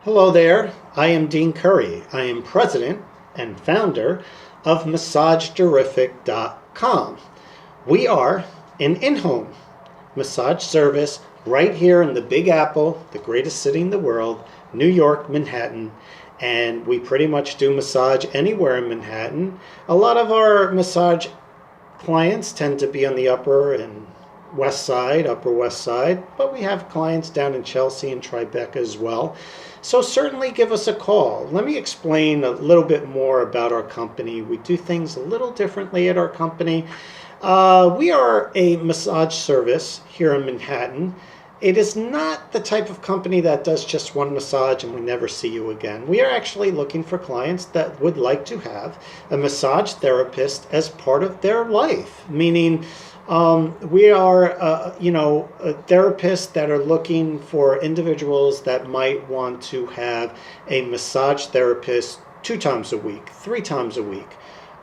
Hello there, I am Dean Curry. I am president and founder of MassageTerrific.com. We are an in-home massage service right here in the Big Apple, the greatest city in the world, New York, Manhattan, and we pretty much do massage anywhere in Manhattan. A lot of our massage clients tend to be on the upper and upper west side, but we have clients down in Chelsea and Tribeca as well. So certainly give us a call. Let me explain a little bit more about our company. We do things a little differently at our company. We are a massage service here in Manhattan. It is not the type of company that does just one massage and we never see you again. We are actually looking for clients that would like to have a massage therapist as part of their life, meaning we are, therapists that are looking for individuals that might want to have a massage therapist 2 times a week, 3 times a week,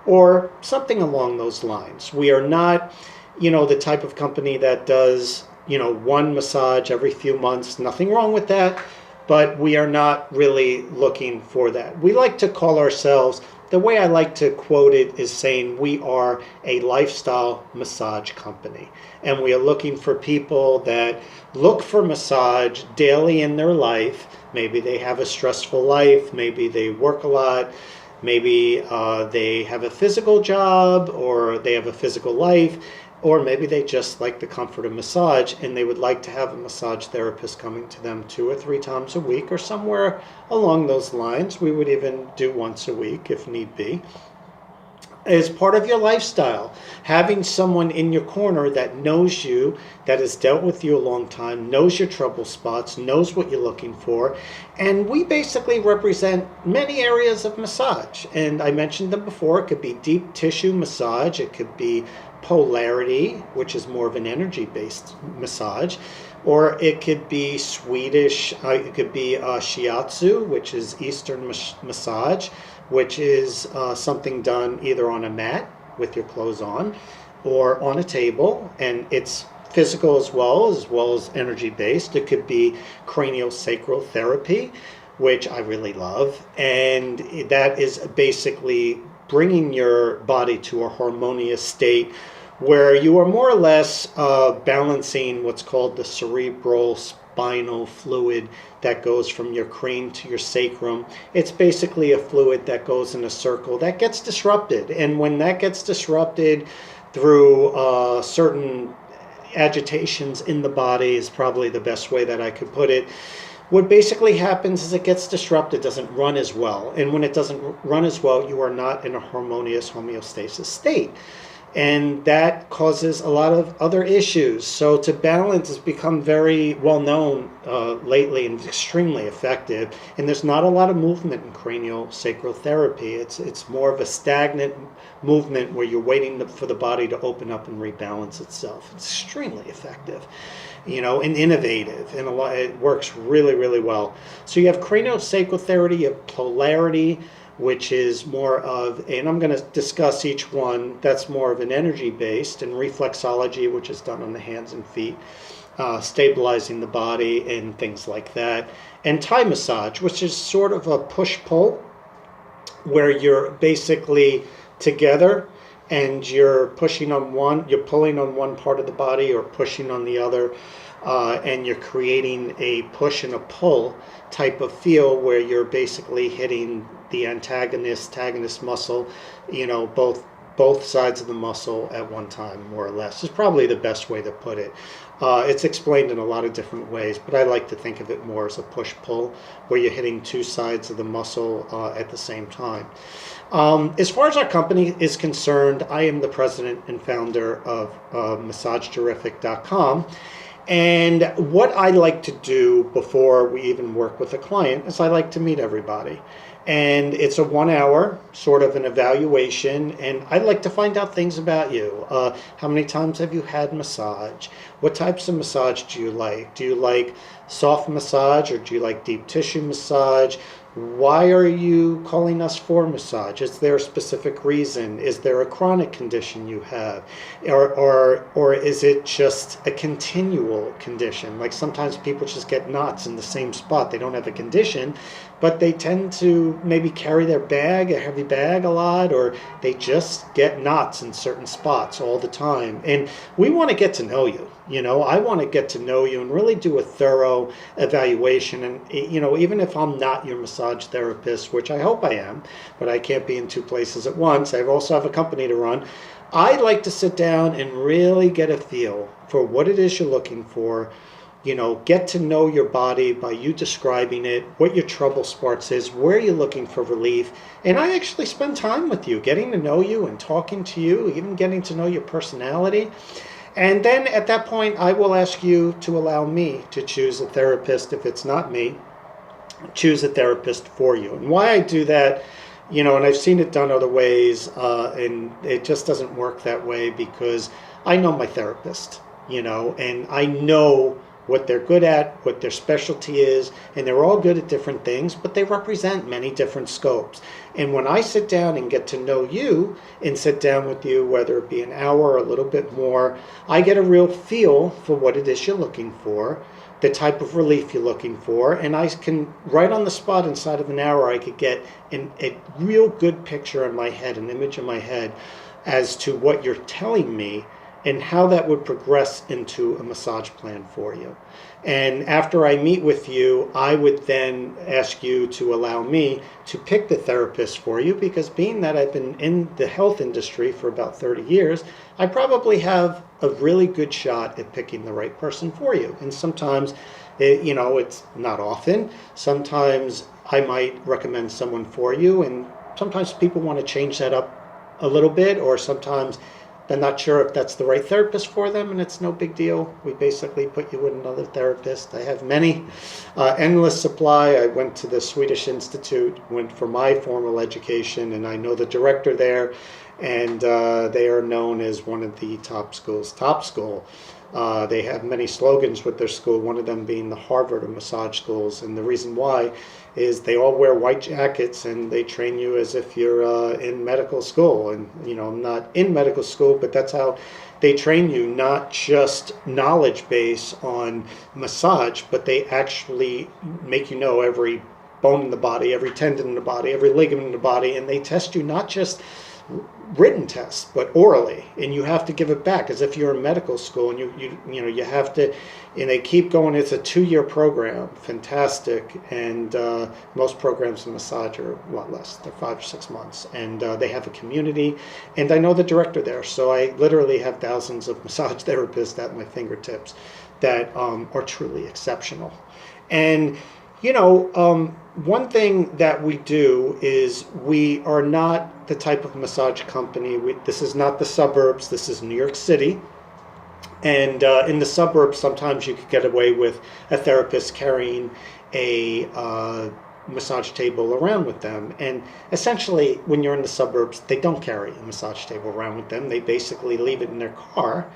or something along those lines. We are not, the type of company that does, one massage every few months. Nothing wrong with that, but we are not really looking for that. We like to call ourselves, the way I like to quote it is saying we are a lifestyle massage company. And we are looking for people that look for massage daily in their life. Maybe they have a stressful life, maybe they work a lot, maybe they have a physical job or they have a physical life, or maybe they just like the comfort of massage and they would like to have a massage therapist coming to them 2 or 3 times a week or somewhere along those lines. We would even do once a week if need be. As part of your lifestyle, having someone in your corner that knows you, that has dealt with you a long time, knows your trouble spots, knows what you're looking for. And we basically represent many areas of massage. And I mentioned them before. It could be deep tissue massage. It could be polarity, which is more of an energy-based massage. Or it could be Swedish, it could be shiatsu, which is Eastern massage, which is something done either on a mat with your clothes on or on a table, and it's physical as well as energy-based. It could be craniosacral therapy, which I really love, and that is basically bringing your body to a harmonious state where you are more or less balancing what's called the cerebral spinal fluid that goes from your crane to your sacrum. It's basically a fluid that goes in a circle that gets disrupted. And when that gets disrupted through certain agitations in the body is probably the best way that I could put it. What basically happens is it gets disrupted, doesn't run as well. And when it doesn't run as well, you are not in a harmonious homeostasis state. And that causes a lot of other issues. So to balance has become very well known lately and extremely effective. And there's not a lot of movement in craniosacral therapy. It's more of a stagnant movement where you're waiting for the body to open up and rebalance itself. It's extremely effective, and innovative, and it works really, really well. So you have craniosacral therapy, you have polarity, which is more of, and I'm going to discuss each one, that's more of an energy-based, and reflexology, which is done on the hands and feet, stabilizing the body and things like that, and Thai massage, which is sort of a push-pull, where you're basically together and you're pulling on one part of the body or pushing on the other, and you're creating a push and a pull type of feel where you're basically hitting the antagonist muscle, both sides of the muscle at one time, more or less, is probably the best way to put it. It's explained in a lot of different ways, but I like to think of it more as a push-pull, where you're hitting 2 sides of the muscle at the same time. As far as our company is concerned, I am the president and founder of MassageTerrific.com. And what I like to do before we even work with a client is I like to meet everybody. And it's a 1-hour sort of an evaluation, and I'd like to find out things about you. How many times have you had massage? What types of massage do you like? Do you like soft massage, or do you like deep tissue massage? Why are you calling us for massage? Is there a specific reason? Is there a chronic condition you have? Or is it just a continual condition? Like sometimes people just get knots in the same spot. They don't have a condition, but they tend to maybe carry their bag, a heavy bag a lot, or they just get knots in certain spots all the time. And we want to get to know you. I want to get to know you and really do a thorough evaluation. And, even if I'm not your massage therapist, which I hope I am, but I can't be in two places at once. I also have a company to run. I like to sit down and really get a feel for what it is you're looking for. Get to know your body by you describing it, what your trouble spots is, where you're looking for relief. And I actually spend time with you, getting to know you and talking to you, even getting to know your personality. And then at that point, I will ask you to allow me to choose a therapist. If it's not me, choose a therapist for you. And why I do that, and I've seen it done other ways, and it just doesn't work that way because I know my therapist, and I know what they're good at, what their specialty is, and they're all good at different things, but they represent many different scopes. And when I sit down and get to know you and sit down with you, whether it be an hour or a little bit more, I get a real feel for what it is you're looking for, the type of relief you're looking for, and I can, right on the spot inside of an hour, I could get a real good picture in my head, an image in my head as to what you're telling me and how that would progress into a massage plan for you. And after I meet with you, I would then ask you to allow me to pick the therapist for you, because being that I've been in the health industry for about 30 years, I probably have a really good shot at picking the right person for you. And sometimes, it's not often. Sometimes I might recommend someone for you, and sometimes people want to change that up a little bit, or sometimes I'm not sure if that's the right therapist for them, and it's no big deal. We basically put you with another therapist. I have many, endless supply. I went to the Swedish Institute, went for my formal education, and I know the director there, and they are known as one of the top schools. Top school. They have many slogans with their school, one of them being the Harvard of massage schools. And the reason why is they all wear white jackets and they train you as if you're in medical school. And, I'm not in medical school, but that's how they train you, not just knowledge base on massage, but they actually make you know every bone in the body, every tendon in the body, every ligament in the body. And they test you not just written tests, but orally, and you have to give it back as if you're in medical school, and you have to, and they keep going. It's a 2-year program, fantastic, and most programs in massage are a lot less. They're 5 or 6 months, and they have a community, and I know the director there, so I literally have thousands of massage therapists at my fingertips that are truly exceptional. And one thing that we do is we are not the type of massage company. This is not the suburbs. This is New York City. And in the suburbs, sometimes you could get away with a therapist carrying a massage table around with them. And essentially, when you're in the suburbs, they don't carry a massage table around with them. They basically leave it in their car,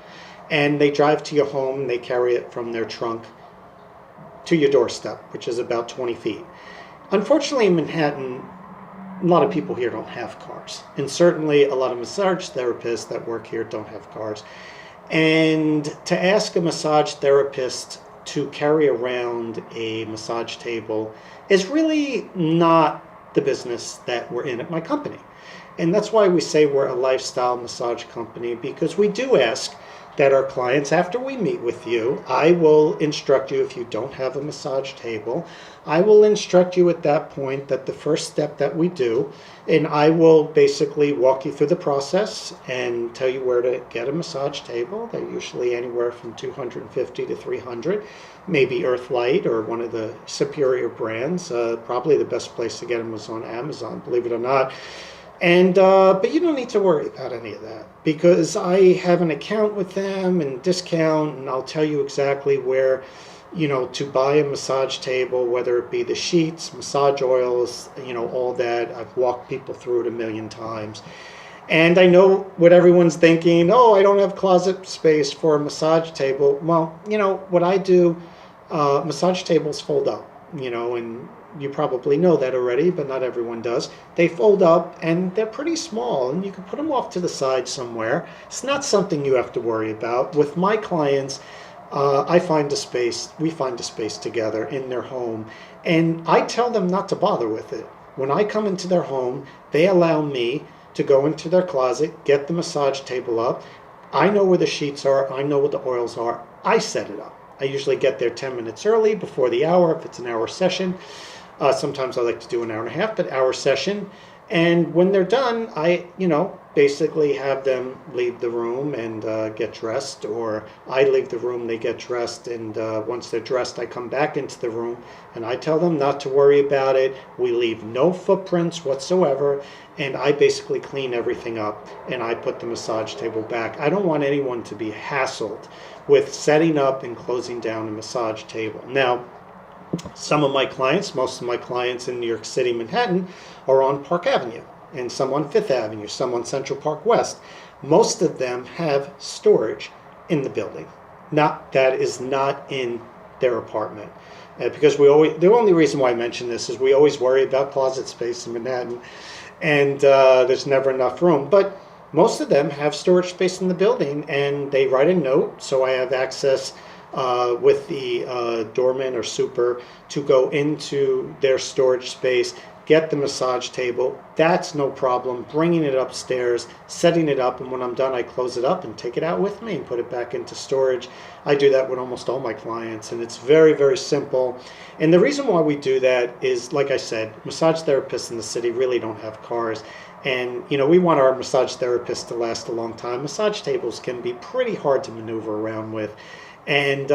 and they drive to your home, and they carry it from their trunk to your doorstep, which is about 20 feet. Unfortunately, in Manhattan, a lot of people here don't have cars. And certainly a lot of massage therapists that work here don't have cars. And to ask a massage therapist to carry around a massage table is really not the business that we're in at my company. And that's why we say we're a lifestyle massage company, because we do ask that our clients, after we meet with you, I will instruct you, if you don't have a massage table, I will instruct you at that point that the first step that we do, and I will basically walk you through the process and tell you where to get a massage table. They're usually anywhere from $250 to $300, maybe Earthlight or one of the superior brands. Probably the best place to get them was on Amazon, believe it or not. And but you don't need to worry about any of that, because I have an account with them and discount, and I'll tell you exactly where, to buy a massage table, whether it be the sheets, massage oils, all that. I've walked people through it a million times. And I know what everyone's thinking, oh, I don't have closet space for a massage table. Well, what I do, massage tables fold up, and you probably know that already, but not everyone does. They fold up and they're pretty small, and you can put them off to the side somewhere. It's not something you have to worry about. With my clients, we find a space together in their home, and I tell them not to bother with it. When I come into their home, they allow me to go into their closet, get the massage table up. I know where the sheets are, I know what the oils are. I set it up. I usually get there 10 minutes early, before the hour, if it's an hour session. Sometimes I like to do an hour and a half, but hour session. And when they're done, I, basically have them leave the room and get dressed, or I leave the room, they get dressed, and once they're dressed, I come back into the room and I tell them not to worry about it. We leave no footprints whatsoever, and I basically clean everything up and I put the massage table back. I don't want anyone to be hassled with setting up and closing down a massage table. Now, most of my clients in New York City, Manhattan, are on Park Avenue, and some on Fifth Avenue, some on Central Park West. Most of them have storage in the building. That is not in their apartment. Because the only reason why I mention this is we always worry about closet space in Manhattan, and there's never enough room. But most of them have storage space in the building, and they write a note, so I have access with the doorman or super to go into their storage space, get the massage table. That's no problem. Bringing it upstairs, setting it up, and when I'm done, I close it up and take it out with me and put it back into storage. I do that with almost all my clients, and it's very, very simple. And the reason why we do that is, like I said, massage therapists in the city really don't have cars. And, we want our massage therapists to last a long time. Massage tables can be pretty hard to maneuver around with. And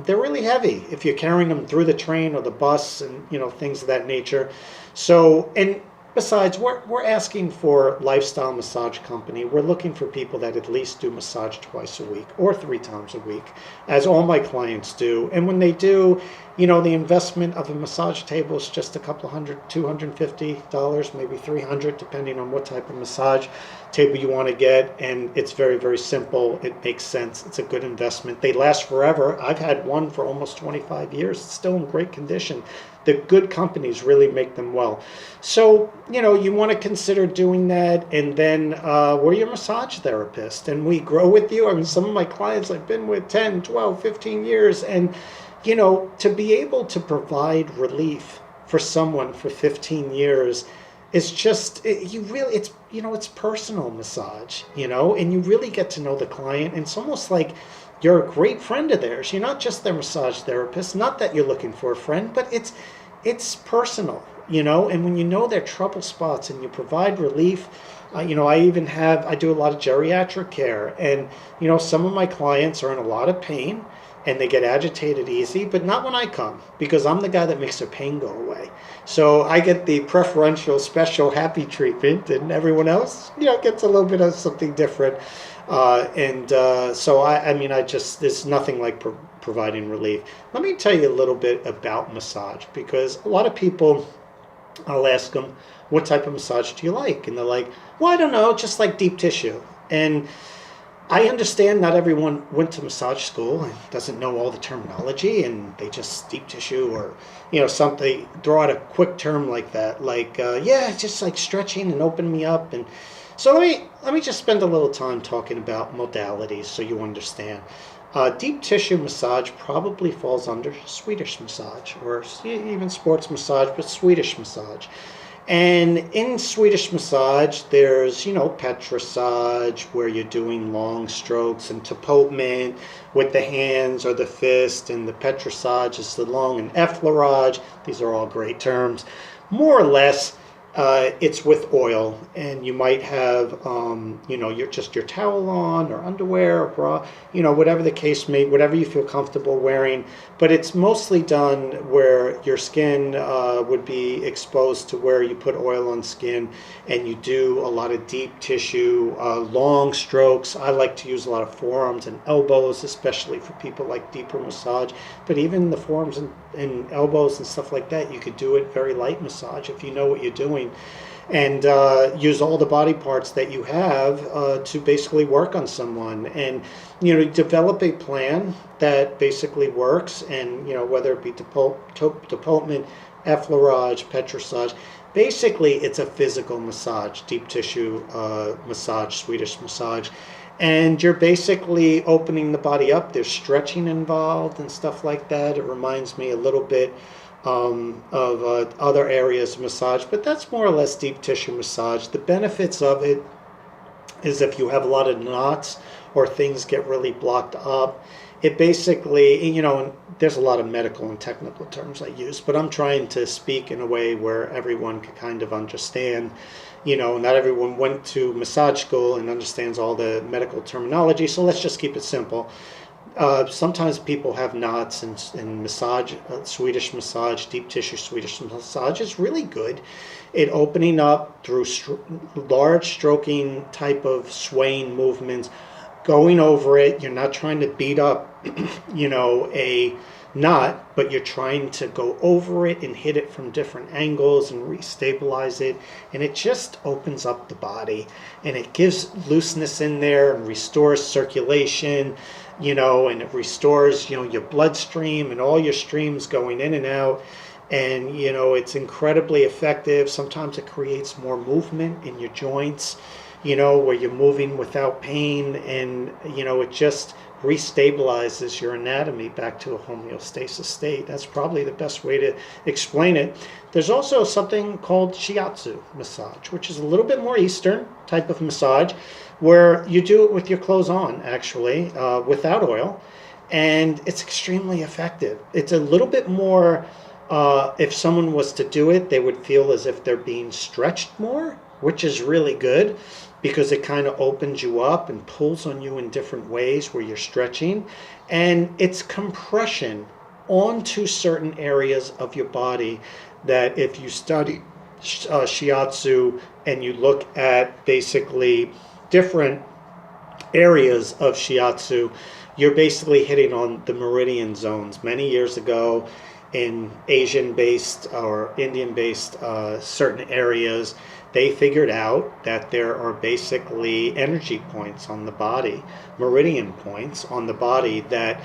they're really heavy if you're carrying them through the train or the bus and, things of that nature. So, and besides, we're asking for lifestyle massage company. We're looking for people that at least do massage twice a week or 3 times a week, as all my clients do. And when they do, the investment of a massage table is just a couple hundred, $250, maybe $300, depending on what type of massage table you want to get. And it's very, very simple. It makes sense. It's a good investment. They last forever. I've had one for almost 25 years. It's still in great condition. The good companies really make them well. So, you want to consider doing that, and then we're your massage therapist, and we grow with you. I mean, some of my clients I've been with 10, 12, 15 years, and, to be able to provide relief for someone for 15 years is just, it's personal massage, and you really get to know the client, and it's almost like you're a great friend of theirs. You're not just their massage therapist. Not that you're looking for a friend, but it's personal, and when you know their trouble spots and you provide relief. I do a lot of geriatric care, and, some of my clients are in a lot of pain and they get agitated easy, but not when I come, because I'm the guy that makes their pain go away. So I get the preferential, special, happy treatment, and everyone else, gets a little bit of something different. There's nothing like providing relief. Let me tell you a little bit about massage, because a lot of people, I'll ask them, what type of massage do you like? And they're like, well, I don't know, just like deep tissue. And I understand not everyone went to massage school and doesn't know all the terminology, and they just deep tissue or, something, throw out a quick term like that, like, it's just like stretching and opening me up. And so let me just spend a little time talking about modalities so you understand. Deep tissue massage probably falls under Swedish massage, or even sports massage, but Swedish massage. And in Swedish massage, there's, petrissage, where you're doing long strokes, and tapotement with the hands or the fist, and the petrissage is the long, and effleurage. These are all great terms. More or less, it's with oil, and you might have, your towel on, or underwear, or bra, whatever the case may, whatever you feel comfortable wearing. But it's mostly done where your skin would be exposed to where you put oil on skin, and you do a lot of deep tissue, long strokes. I like to use a lot of forearms and elbows, especially for people like deeper massage. But even the forearms and elbows and stuff like that, you could do it very light massage if you know what you're doing, and use all the body parts that you have to basically work on someone, and develop a plan that basically works. And whether it be deportment, effleurage, petrissage. Basically, it's a physical massage, deep tissue massage, Swedish massage. And you're basically opening the body up. There's stretching involved and stuff like that. It reminds me a little bit of other areas of massage, but that's more or less deep tissue massage. The benefits of it is if you have a lot of knots or things get really blocked up, it basically, there's a lot of medical and technical terms I use, but I'm trying to speak in a way where everyone can kind of understand. Not everyone went to massage school and understands all the medical terminology, so let's just keep it simple. Sometimes people have knots, and massage, Swedish massage, deep tissue Swedish massage is really good at opening up through large stroking type of swaying movements, going over it. You're not trying to beat up, a knot, but you're trying to go over it and hit it from different angles and restabilize it. And it just opens up the body, and it gives looseness in there and restores circulation, and it restores, your bloodstream and all your streams going in and out. And, it's incredibly effective. Sometimes it creates more movement in your joints, where you're moving without pain, and, it just restabilizes your anatomy back to a homeostasis state. That's probably the best way to explain it. There's also something called shiatsu massage, which is a little bit more Eastern type of massage, where you do it with your clothes on, actually, without oil, and it's extremely effective. It's a little bit more, if someone was to do it, they would feel as if they're being stretched more, which is really good, because it kind of opens you up and pulls on you in different ways where you're stretching. And it's compression onto certain areas of your body that if you study shiatsu and you look at basically different areas of shiatsu, you're basically hitting on the meridian zones. Many years ago, in Asian-based or Indian-based certain areas, they figured out that there are basically energy points on the body, meridian points on the body that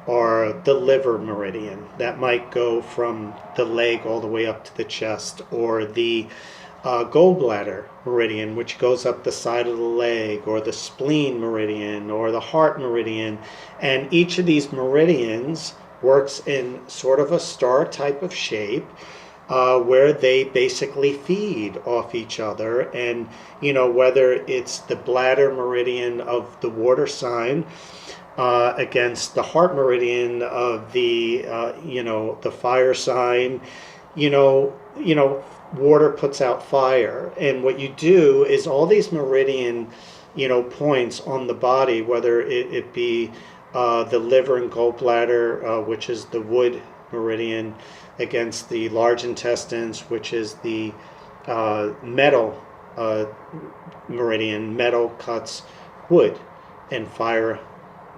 are the liver meridian. That might go from the leg all the way up to the chest, or the gallbladder meridian, which goes up the side of the leg, or the spleen meridian, or the heart meridian. And each of these meridians works in sort of a star type of shape, where they basically feed off each other. And, whether it's the bladder meridian of the water sign against the heart meridian of the, the fire sign, water puts out fire. And what you do is all these meridian, points on the body, whether it be the liver and gallbladder, which is the wood meridian, against the large intestines, which is the metal meridian. Metal cuts wood, and fire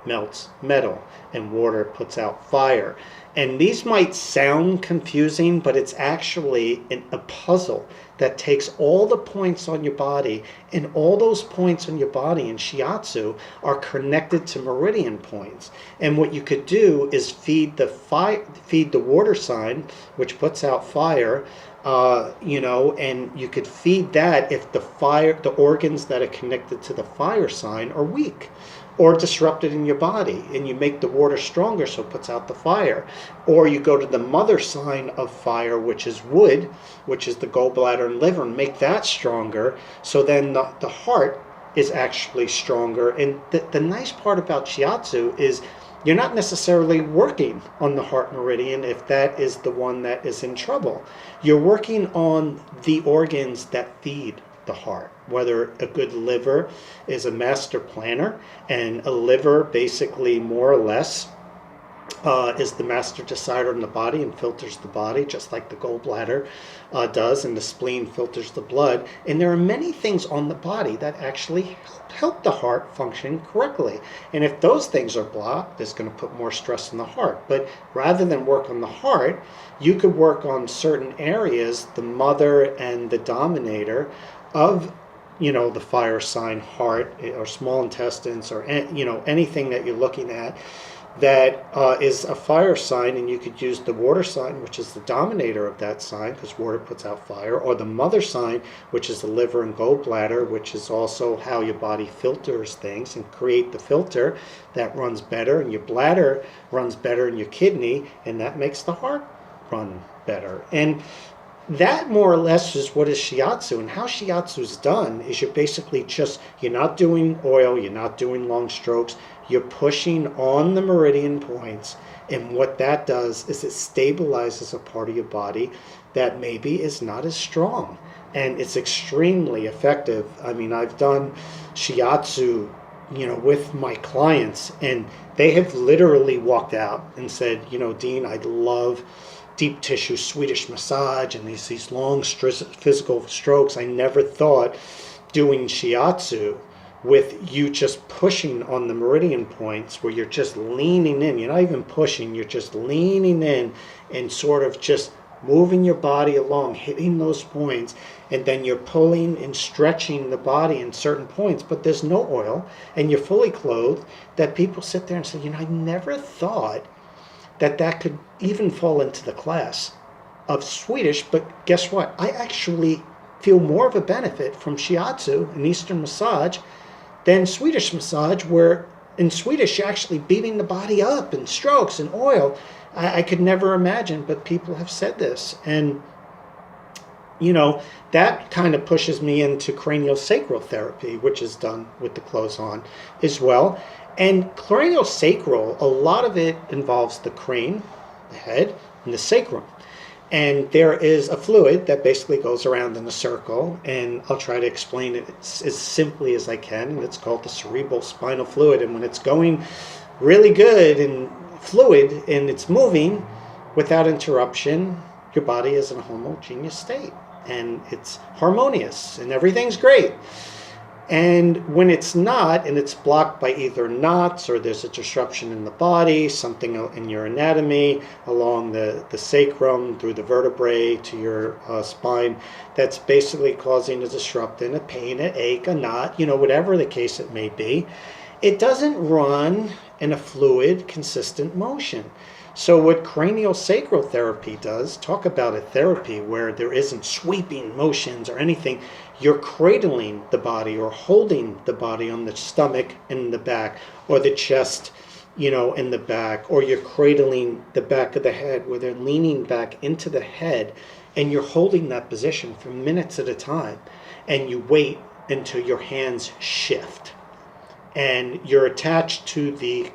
melts metal, and water puts out fire. And these might sound confusing, but it's actually a puzzle that takes all the points on your body, and all those points on your body in shiatsu are connected to meridian points. And what you could do is feed the water sign, which puts out fire, and you could feed that if the organs that are connected to the fire sign are weak or disrupted in your body, and you make the water stronger so it puts out the fire. Or you go to the mother sign of fire, which is wood, which is the gallbladder and liver, and make that stronger, so then the heart is actually stronger. And the nice part about shiatsu is you're not necessarily working on the heart meridian if that is the one that is in trouble. You're working on the organs that feed the heart, whether a good liver is a master planner, and a liver basically more or less is the master decider in the body and filters the body, just like the gallbladder does, and the spleen filters the blood. And there are many things on the body that actually help the heart function correctly. And if those things are blocked, it's going to put more stress on the heart. But rather than work on the heart, you could work on certain areas, the mother and the dominator of the fire sign, heart, or small intestines, or anything that you're looking at, that is a fire sign, and you could use the water sign, which is the dominator of that sign, because water puts out fire, or the mother sign, which is the liver and gallbladder, which is also how your body filters things and create the filter that runs better, and your bladder runs better in your kidney, and that makes the heart run better. And that more or less is what is shiatsu. And how shiatsu is done is you're not doing oil, you're not doing long strokes, you're pushing on the meridian points. And what that does is it stabilizes a part of your body that maybe is not as strong. And it's extremely effective. I mean, I've done shiatsu, with my clients, and they have literally walked out and said, Dean, I love deep tissue Swedish massage and these long physical strokes. I never thought doing shiatsu with you just pushing on the meridian points, where you're just leaning in. You're not even pushing, you're just leaning in and sort of just moving your body along, hitting those points, and then you're pulling and stretching the body in certain points, but there's no oil and you're fully clothed, that people sit there and say, I never thought that could even fall into the class of Swedish. But guess what? I actually feel more of a benefit from shiatsu and Eastern massage than Swedish massage, where in Swedish you're actually beating the body up in strokes and oil. I could never imagine, but people have said this. And that kind of pushes me into craniosacral therapy, which is done with the clothes on as well. And craniosacral, a lot of it involves the crane, the head, and the sacrum. And there is a fluid that basically goes around in a circle, and I'll try to explain it as simply as I can, and it's called the cerebral spinal fluid. And when it's going really good and fluid and it's moving without interruption, your body is in a homogeneous state, and it's harmonious, and everything's great. And when it's not, and it's blocked by either knots, or there's a disruption in the body, something in your anatomy, along the sacrum, through the vertebrae to your spine, that's basically causing a disruption, a pain, an ache, a knot, whatever the case it may be, it doesn't run in a fluid, consistent motion. So what craniosacral therapy does, talk about a therapy where there isn't sweeping motions or anything. You're cradling the body or holding the body on the stomach and in the back, or the chest, in the back, or you're cradling the back of the head where they're leaning back into the head, and you're holding that position for minutes at a time, and you wait until your hands shift. And you're attached to the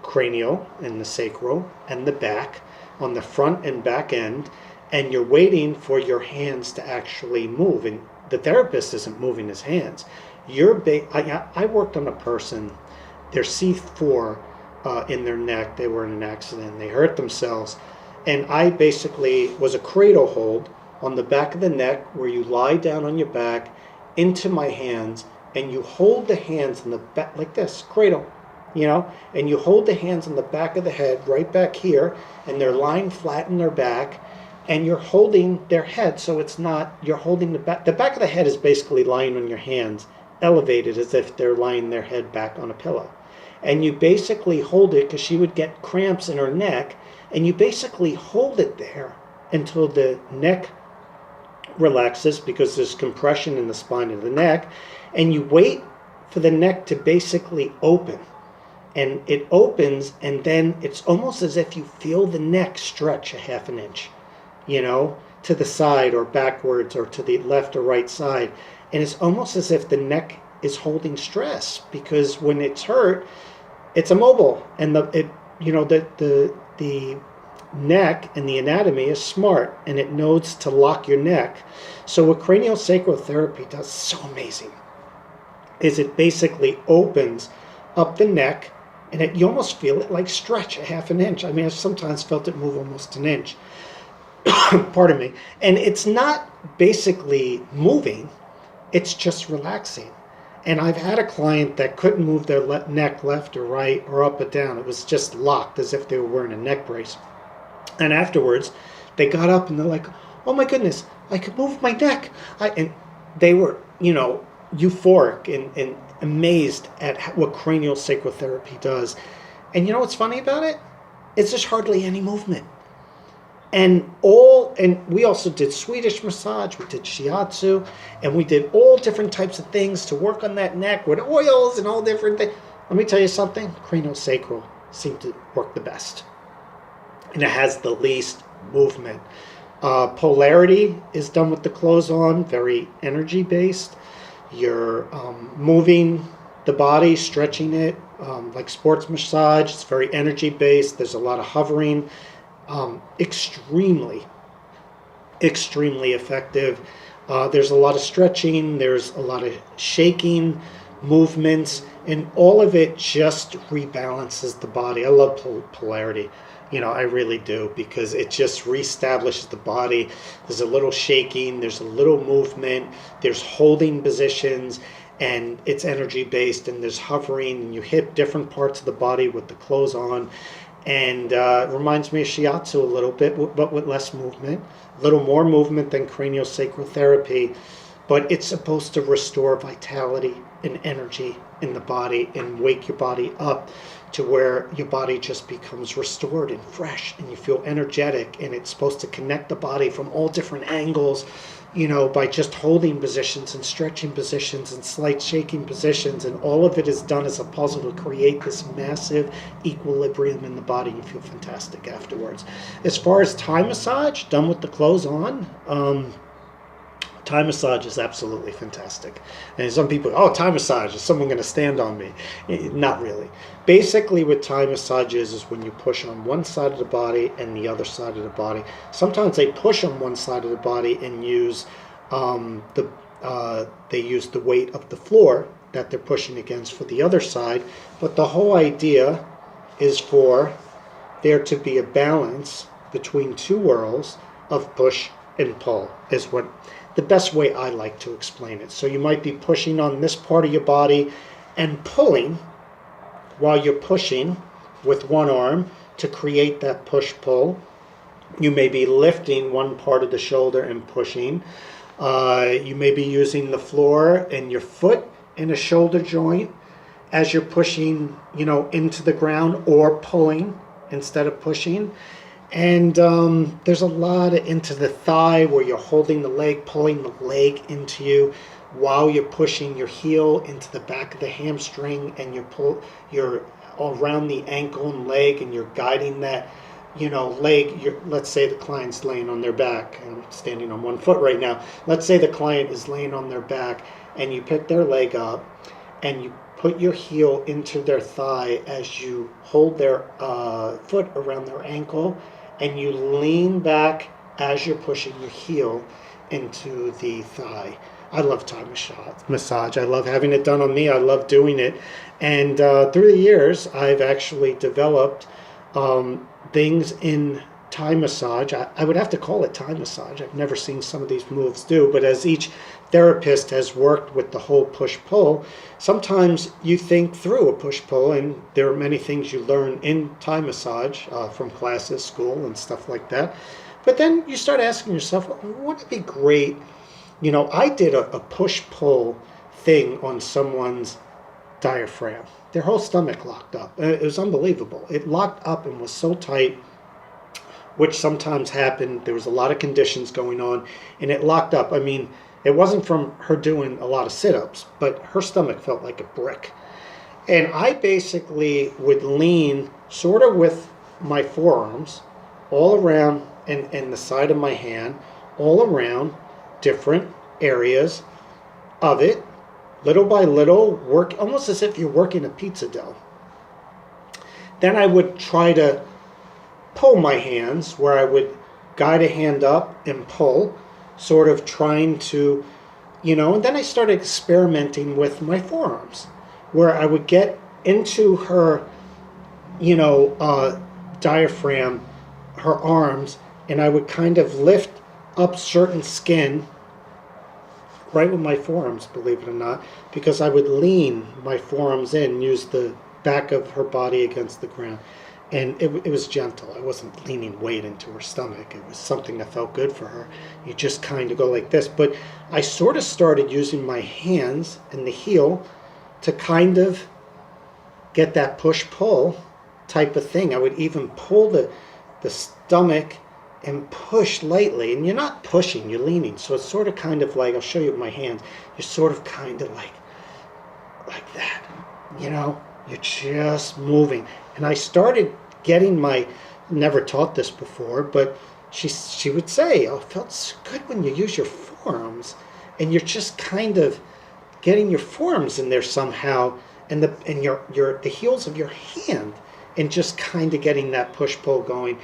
cranial and the sacral and the back on the front and back end, and you're waiting for your hands to actually move. And the therapist isn't moving his hands. I worked on a person, their C4 in their neck, they were in an accident, they hurt themselves, and I basically was a cradle hold on the back of the neck, where you lie down on your back into my hands, and you hold the hands in the back like this, cradle, and you hold the hands on the back of the head right back here, and they're lying flat in their back, and you're holding their head, so it's not, you're holding the back of the head is basically lying on your hands, elevated as if they're lying their head back on a pillow. And you basically hold it, because she would get cramps in her neck, and you basically hold it there until the neck relaxes, because there's compression in the spine of the neck, and you wait for the neck to basically open. And it opens, and then it's almost as if you feel the neck stretch a half an inch, to the side or backwards or to the left or right side. And it's almost as if the neck is holding stress, because when it's hurt, it's immobile, and the neck and the anatomy is smart, and it knows to lock your neck. So what craniosacral therapy does, so amazing, is it basically opens up the neck, and you almost feel it like stretch a half an inch. I mean, I've sometimes felt it move almost an inch. Pardon me. And it's not basically moving, it's just relaxing. And I've had a client that couldn't move their neck left or right or up or down. It was just locked as if they were wearing a neck brace. And afterwards, they got up and they're like, oh my goodness, I could move my neck. And they were, euphoric and amazed at what craniosacral therapy does. And you know what's funny about it? It's just hardly any movement. And we also did Swedish massage, we did shiatsu, and we did all different types of things to work on that neck with oils and all different things. Let me tell you something, craniosacral seemed to work the best. And it has the least movement. Polarity is done with the clothes on, very energy based. You're moving the body, stretching it, like sports massage. It's very energy based. There's a lot of hovering. Extremely effective. There's a lot of stretching. There's a lot of shaking movements, and all of it just rebalances the body. I love polarity. I really do, because it just reestablishes the body. There's a little shaking, there's a little movement, there's holding positions, and it's energy based, and there's hovering, and you hit different parts of the body with the clothes on. And it reminds me of shiatsu a little bit, but with less movement, a little more movement than craniosacral therapy. But it's supposed to restore vitality and energy in the body and wake your body up to where your body just becomes restored and fresh and you feel energetic. And it's supposed to connect the body from all different angles, by just holding positions and stretching positions and slight shaking positions. And all of it is done as a puzzle to create this massive equilibrium in the body. You feel fantastic afterwards. As far as Thai massage, done with the clothes on, Thai massage is absolutely fantastic. And some people, Thai massage, is someone going to stand on me? Not really. Basically, what Thai massage is when you push on one side of the body and the other side of the body. Sometimes they push on one side of the body and use the weight of the floor that they're pushing against for the other side. But the whole idea is for there to be a balance between two worlds of push and pull, is what the best way I like to explain it. So you might be pushing on this part of your body and pulling while you're pushing with one arm to create that push-pull. You may be lifting one part of the shoulder and pushing. You may be using the floor and your foot in a shoulder joint as you're pushing, into the ground, or pulling instead of pushing. And there's a lot of into the thigh where you're holding the leg, pulling the leg into you while you're pushing your heel into the back of the hamstring, and you're around the ankle and leg, and you're guiding that, leg. Let's say the client's laying on their back. I'm standing on one foot right now. Let's say the client is laying on their back, and you pick their leg up, and you put your heel into their thigh as you hold their foot around their ankle, and you lean back as you're pushing your heel into the thigh. I love Thai massage. I love having it done on me. I love doing it. And through the years, I've actually developed things in Thai massage. I would have to call it Thai massage. I've never seen some of these moves do, but as each therapist has worked with the whole push-pull, sometimes you think through a push-pull, and there are many things you learn in Thai massage from classes, school, and stuff like that. But then you start asking yourself, wouldn't it be great? I did a push-pull thing on someone's diaphragm. Their whole stomach locked up. It was unbelievable. It locked up and was so tight, which sometimes happened. There was a lot of conditions going on, and it locked up. I mean, it wasn't from her doing a lot of sit-ups, but her stomach felt like a brick. And I basically would lean sort of with my forearms all around and the side of my hand, all around different areas of it, little by little, work almost as if you're working a pizza dough. Then I would try to pull my hands, where I would guide a hand up and pull, sort of trying to, and then I started experimenting with my forearms, where I would get into her, diaphragm, her arms, and I would kind of lift up certain skin right with my forearms, believe it or not, because I would lean my forearms in, use the back of her body against the ground. And it was gentle. I wasn't leaning weight into her stomach. It was something that felt good for her. You just kind of go like this. But I sort of started using my hands and the heel to kind of get that push-pull type of thing. I would even pull the stomach and push lightly. And you're not pushing, you're leaning. So it's sort of kind of like, I'll show you with my hands. You're sort of kind of like that. You know, you're just moving. And I started getting never taught this before, but she would say, oh, it felt so good when you use your forearms. And you're just kind of getting your forearms in there somehow, and the heels of your hand, and just kind of getting that push pull going.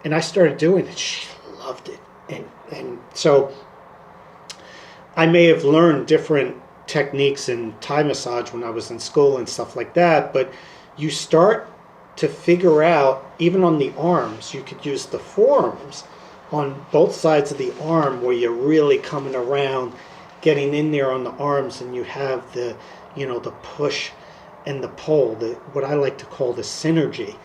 And I started doing it. She loved it, and so I may have learned different techniques in Thai massage when I was in school and stuff like that. But you start to figure out, even on the arms, you could use the forearms on both sides of the arm where you're really coming around, getting in there on the arms, and you have the push and the pull, what I like to call the synergy,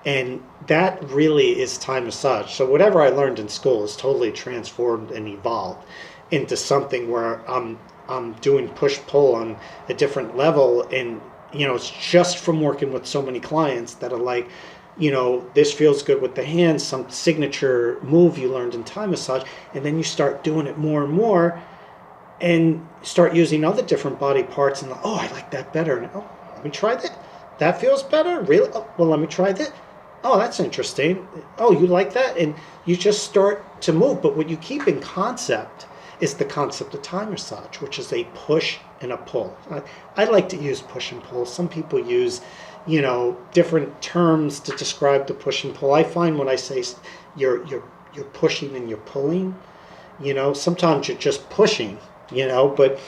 and that really is Thai massage. So whatever I learned in school is totally transformed and evolved into something where I'm doing push pull on a different level, and it's just from working with so many clients that are like, this feels good with the hands, some signature move you learned in Thai massage, and then you start doing it more and more, and start using other different body parts, and oh, I like that better, and oh, let me try that. That feels better, really? Oh, well, let me try that. Oh, that's interesting. Oh, you like that? And you just start to move. But what you keep in concept is the concept of Thai massage, which is a push and a pull. I like to use push and pull. Some people use, different terms to describe the push and pull. I find when I say you're pushing and you're pulling, sometimes you're just pushing, but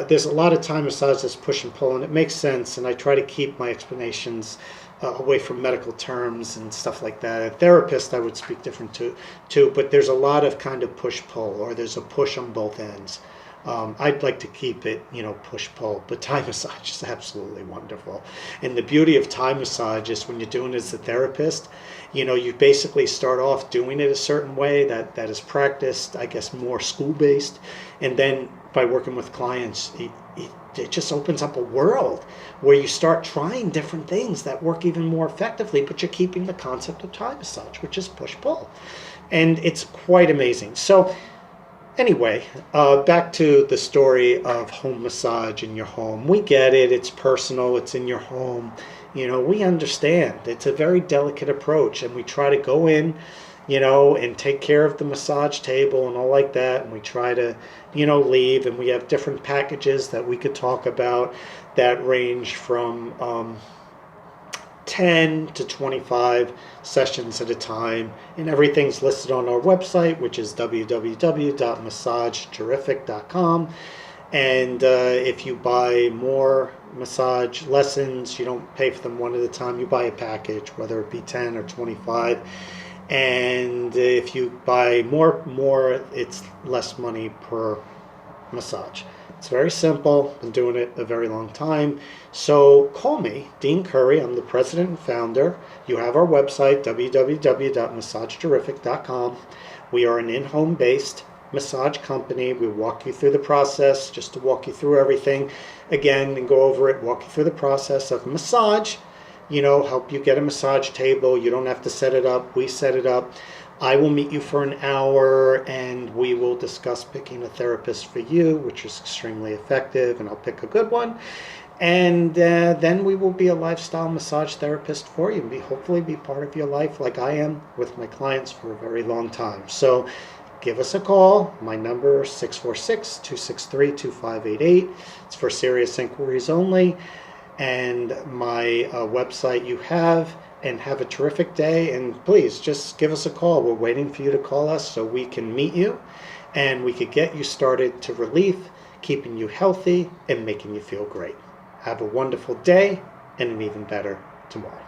there's a lot of Thai massage that's push and pull, and it makes sense. And I try to keep my explanations away from medical terms and stuff like that. A therapist, I would speak different too, but there's a lot of kind of push-pull, or there's a push on both ends. I'd like to keep it, push-pull, but Thai massage is absolutely wonderful. And the beauty of Thai massage is when you're doing it as a therapist, you basically start off doing it a certain way that is practiced, I guess, more school-based, and then by working with clients, it just opens up a world where you start trying different things that work even more effectively, but you're keeping the concept of Thai massage, which is push-pull. And it's quite amazing. So anyway, back to the story of home massage in your home. We get it. It's personal. It's in your home. We understand. It's a very delicate approach, and we try to go in, and take care of the massage table and all like that. And we try to, leave, and we have different packages that we could talk about that range from 10 to 25 sessions at a time. And everything's listed on our website, which is www.massageturific.com. And if you buy more massage lessons, you don't pay for them one at a time. You buy a package, whether it be 10 or 25. And if you buy more, it's less money per massage. It's very simple. Been doing it a very long time. So call me, Dean Curry. I'm the president and founder. You have our website, www.massageturific.com. We are an in-home based massage company. We walk you through the process, just to walk you through everything again and go over it, walk you through the process of massage, help you get a massage table. You don't have to set it up. We set it up. I will meet you for an hour, and we will discuss picking a therapist for you, which is extremely effective, and I'll pick a good one. And then we will be a lifestyle massage therapist for you, and hopefully be part of your life like I am with my clients for a very long time. So give us a call. My number is 646-263-2588. It's for serious inquiries only. And my website you have, and have a terrific day. And please just give us a call. We're waiting for you to call us so we can meet you and we could get you started to relief, keeping you healthy and making you feel great. Have a wonderful day and an even better tomorrow.